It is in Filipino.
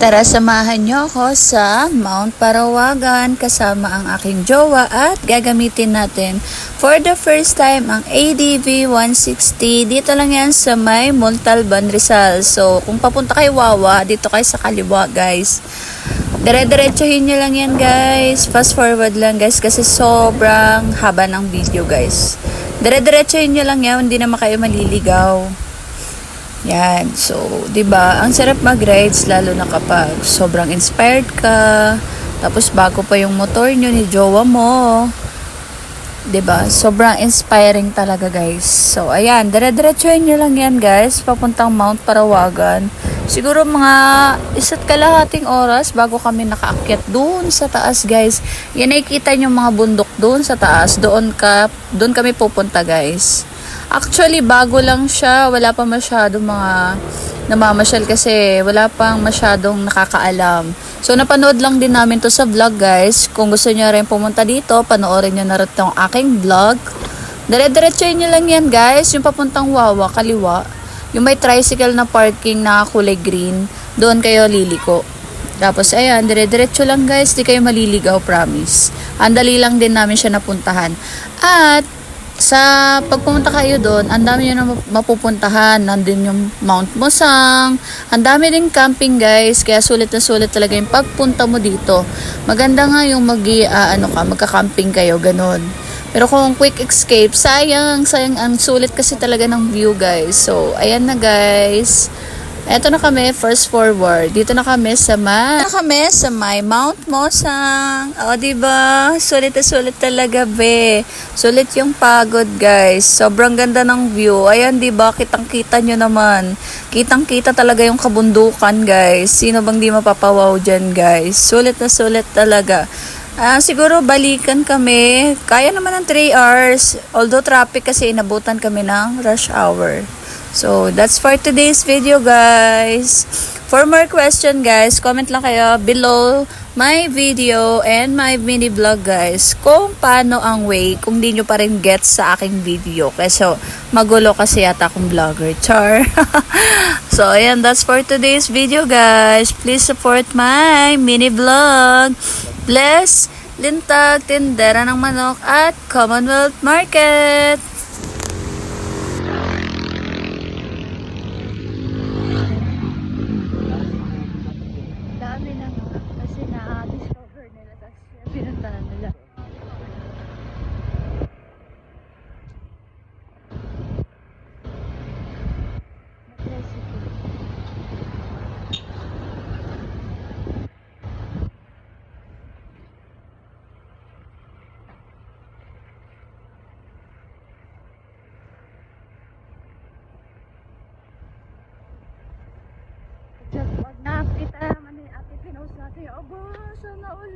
Tara, samahan niyo ako sa Mount Parawagan kasama ang aking jowa at gagamitin natin for the first time ang ADV 160. Dito lang yan sa may Montalban, Rizal. So, kung papunta kay Wawa, dito kayo sa kaliwa, guys. Dire-diretsuhin nyo lang yan, guys. Fast forward lang, guys, kasi sobrang haba ng video, guys. Dire-diretsuhin nyo lang yan, hindi naman kayo maliligaw. Yan. So, 'di ba? Ang sarap mag-rides lalo na kapag sobrang inspired ka. Tapos bago pa yung motor nyo ni jowa mo. 'Di ba? Sobrang inspiring talaga, guys. So, ayan, dire-diretsuhin nyo lang yan, guys, papuntang Mount Parawagan. Siguro mga 1.5 oras bago kami nakaakyat doon sa taas, guys. Yan, nakikita nyo mga bundok doon sa taas. Doon kami pupunta, guys. Actually, bago lang siya. Wala pa masyadong mga namamasyal kasi wala pang masyadong nakakaalam. So, napanood lang din namin to sa vlog, guys. Kung gusto nyo rin pumunta dito, panoorin nyo na rin itong aking vlog. Dire-diretsuhin nyo lang yan, guys. Yung papuntang Wawa, kaliwa. Yung may tricycle na parking na kulay green, doon kayo liliko. Tapos, ayan, dire-diretso lang, guys. Di kayo maliligaw, promise. Andali lang din namin siya napuntahan. At sa pagpumunta kayo doon, ang dami nyo na mapupuntahan. Nandun yung Mount Musang. Ang dami rin camping, guys. Kaya sulit na sulit talaga yung pagpunta mo dito. Maganda nga yung magka-camping kayo, ganun. Pero kung quick escape, sayang ang sulit kasi talaga ng view, guys. So, ayan na, guys. Eto na kami, first forward. Dito na kami sa may Mount Musang. O, diba? Sulit na sulit talaga, be. Sulit yung pagod, guys. Sobrang ganda ng view. Ayan, diba? Kitang-kita nyo naman. Kitang-kita talaga yung kabundukan, guys. Sino bang di mapapawaw dyan, guys? Sulit na sulit talaga. Siguro balikan kami. Kaya naman ng 3 hours. Although traffic kasi inabutan kami ng rush hour. So, that's for today's video, guys. For more question, guys, comment lang kayo below my video and my mini vlog, guys, kung paano ang way kung di nyo pa rin gets sa aking video. So, magulo kasi yata akong vlogger. Char. So, ayan, that's for today's video, guys. Please support my mini vlog. Bless, Lintag, Tindera ng Manok at Commonwealth Market. Kasi na-discover nila, tapos pinuntahan nila. Pag nakita naman ni Ate Pinos natin, aba, sana ulan.